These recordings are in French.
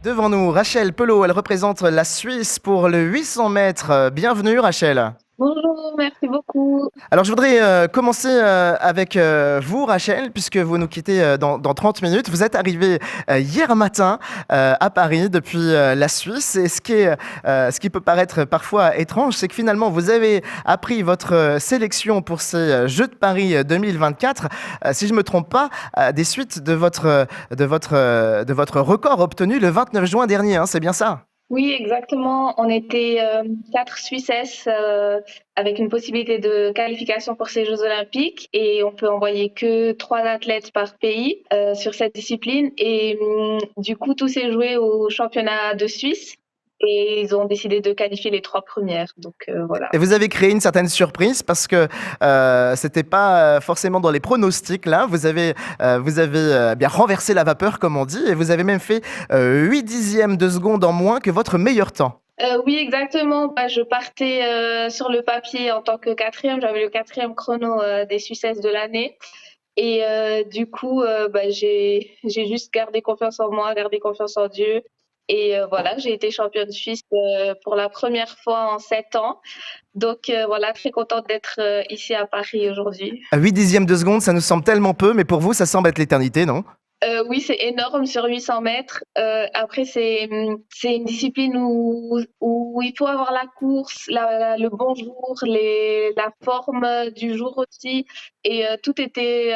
Devant nous, Rachel Pelot, elle représente la Suisse pour le 800 mètres. Bienvenue Rachel. Bonjour, merci beaucoup. Alors je voudrais commencer avec vous Rachel, puisque vous nous quittez dans 30 minutes. Vous êtes arrivée hier matin à Paris depuis la Suisse. Et ce qui peut paraître parfois étrange, c'est que finalement vous avez appris votre sélection pour ces Jeux de Paris 2024, si je ne me trompe pas, des suites de votre record obtenu le 29 juin dernier. Hein, c'est bien ça? Oui, exactement. On était quatre Suissesses avec une possibilité de qualification pour ces Jeux Olympiques et on peut envoyer que trois athlètes par pays sur cette discipline. Et du coup, tout s'est joué au championnat de Suisse et ils ont décidé de qualifier les trois premières. Donc voilà. Et vous avez créé une certaine surprise parce que c'était pas forcément dans les pronostics là. Vous avez bien renversé la vapeur comme on dit et vous avez même fait 8 dixièmes de seconde en moins que votre meilleur temps. Oui, exactement. Bah, je partais sur le papier en tant que quatrième. J'avais le quatrième chrono des Suissesses de l'année. Et du coup, bah, j'ai juste gardé confiance en moi, gardé confiance en Dieu. Et voilà, j'ai été championne suisse pour la première fois en 7 ans. Donc voilà, très contente d'être ici à Paris aujourd'hui. À 8 dixièmes de seconde, ça nous semble tellement peu, mais pour vous, ça semble être l'éternité, non? Oui, c'est énorme sur 800 mètres. Après, c'est une discipline où il faut avoir la course, le bon jour, la forme du jour aussi. Et tout était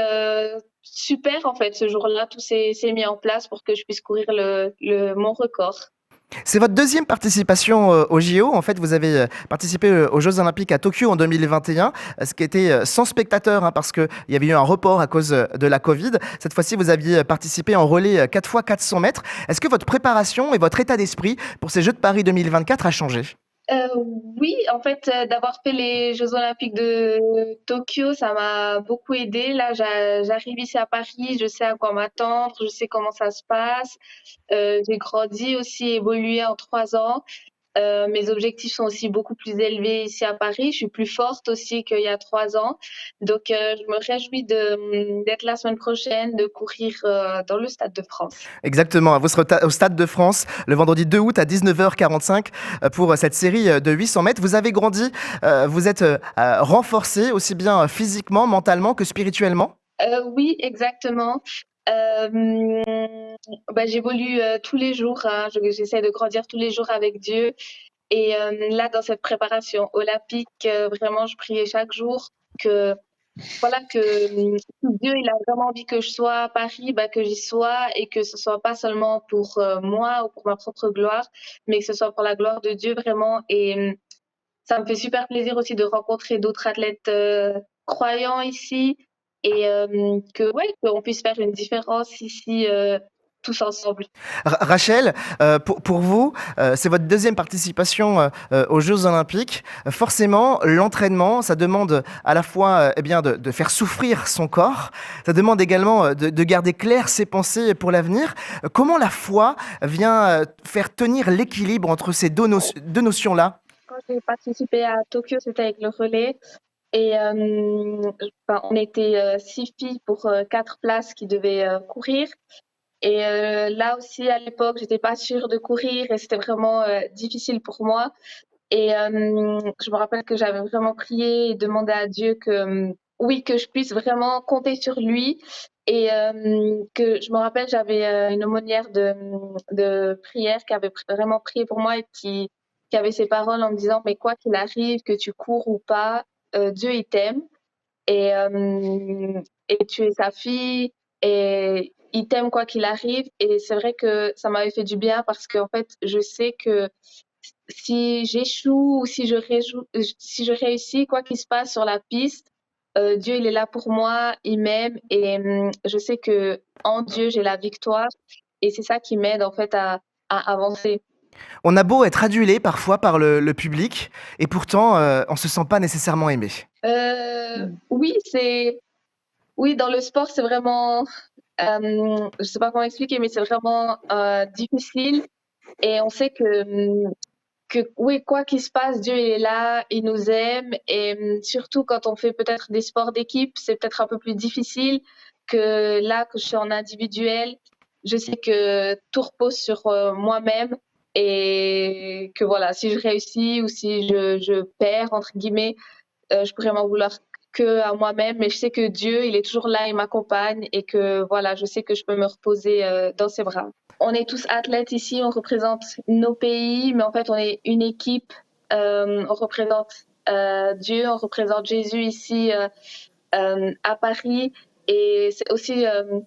super en fait ce jour-là. Tout s'est mis en place pour que je puisse courir mon record. C'est votre deuxième participation aux JO. En fait, vous avez participé aux Jeux Olympiques à Tokyo en 2021, ce qui était sans spectateurs, hein, parce qu'il y avait eu un report à cause de la Covid. Cette fois-ci, vous aviez participé en relais 4 fois 400 mètres. Est-ce que votre préparation et votre état d'esprit pour ces Jeux de Paris 2024 a changé? Oui, en fait, d'avoir fait les Jeux Olympiques de Tokyo, ça m'a beaucoup aidé. Là, j'arrive ici à Paris, je sais à quoi m'attendre, je sais comment ça se passe. J'ai grandi aussi, évolué en 3 ans. Mes objectifs sont aussi beaucoup plus élevés ici à Paris. Je suis plus forte aussi qu'il y a 3 ans. Donc, je me réjouis d'être la semaine prochaine, de courir dans le Stade de France. Exactement, vous serez au Stade de France le vendredi 2 août à 19h45 pour cette série de 800 mètres. Vous avez grandi, vous êtes renforcé aussi bien physiquement, mentalement que spirituellement. Oui, exactement. Bah, j'évolue tous les jours, hein. J'essaie de grandir tous les jours avec Dieu. Et là, dans cette préparation olympique, vraiment, je priais chaque jour que, voilà, que si Dieu, il a vraiment envie que je sois à Paris, bah, que j'y sois et que ce soit pas seulement pour moi ou pour ma propre gloire, mais que ce soit pour la gloire de Dieu vraiment. Et ça me fait super plaisir aussi de rencontrer d'autres athlètes croyants ici et que ouais, qu'on puisse faire une différence ici tous ensemble. Rachel, pour vous, c'est votre deuxième participation aux Jeux Olympiques. Forcément, l'entraînement, ça demande à la fois eh bien, de faire souffrir son corps, ça demande également de garder clair ses pensées pour l'avenir. Comment la foi vient faire tenir l'équilibre entre ces deux notions-là? Quand j'ai participé à Tokyo, c'était avec le relais et enfin, on était 6 filles pour 4 places qui devaient courir. Et là aussi, à l'époque, j'étais pas sûre de courir et c'était vraiment difficile pour moi. Et je me rappelle que j'avais vraiment prié et demandé à Dieu que, oui, que je puisse vraiment compter sur lui. Et que je me rappelle, j'avais une aumônière de prière qui avait vraiment prié pour moi et qui avait ces paroles en me disant, mais quoi qu'il arrive, que tu cours ou pas, Dieu, il t'aime. Et, et tu es sa fille et il t'aime quoi qu'il arrive. Et c'est vrai que ça m'avait fait du bien parce qu'en fait, je sais que si j'échoue ou si je réussis, quoi qu'il se passe sur la piste, Dieu, il est là pour moi, il m'aime et je sais que en Dieu, j'ai la victoire et c'est ça qui m'aide en fait à avancer. On a beau être adulé parfois par le public, et pourtant, on ne se sent pas nécessairement aimé. Oui, oui, dans le sport, c'est vraiment, je sais pas comment expliquer, mais c'est vraiment difficile et on sait que oui, quoi qu'il se passe, Dieu il est là, il nous aime et surtout quand on fait peut-être des sports d'équipe, c'est peut-être un peu plus difficile que là que je suis en individuel. je sais que tout repose sur moi-même et que voilà, si je réussis ou si je perds, entre guillemets, je pourrais m'en vouloir que à moi-même, mais je sais que Dieu, il est toujours là, il m'accompagne et que voilà, je sais que je peux me reposer dans ses bras. On est tous athlètes ici, on représente nos pays, mais en fait, on est une équipe. On représente Dieu, on représente Jésus ici à Paris. Et c'est aussi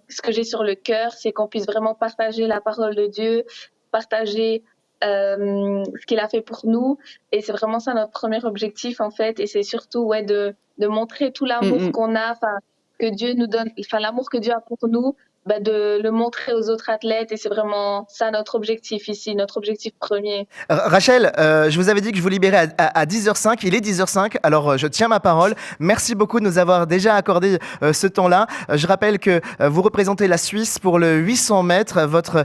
ce que j'ai sur le cœur, c'est qu'on puisse vraiment partager la parole de Dieu, partager ce qu'il a fait pour nous. Et c'est vraiment ça notre premier objectif en fait. Et c'est surtout ouais, de montrer tout Mm, l'amour mm. qu'on a, que Dieu nous donne, enfin l'amour que Dieu a pour nous, bah, de le montrer aux autres athlètes. Et c'est vraiment ça notre objectif ici, notre objectif premier. Rachel, je vous avais dit que je vous libérais à 10h05. Il est 10h05, alors je tiens ma parole. Merci beaucoup de nous avoir déjà accordé ce temps-là. Je rappelle que vous représentez la Suisse pour le 800 mètres. Votre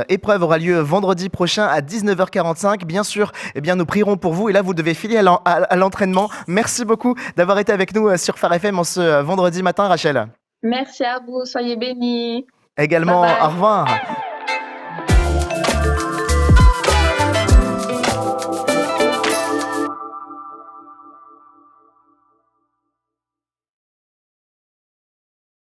épreuve aura lieu vendredi prochain à 19h45. Bien sûr, eh bien, nous prierons pour vous. Et là, vous devez filer à l'entraînement. Merci beaucoup d'avoir été avec nous sur Phare FM en ce vendredi matin, Rachel. Merci à vous, soyez bénis. Bye Également, au bye. revoir.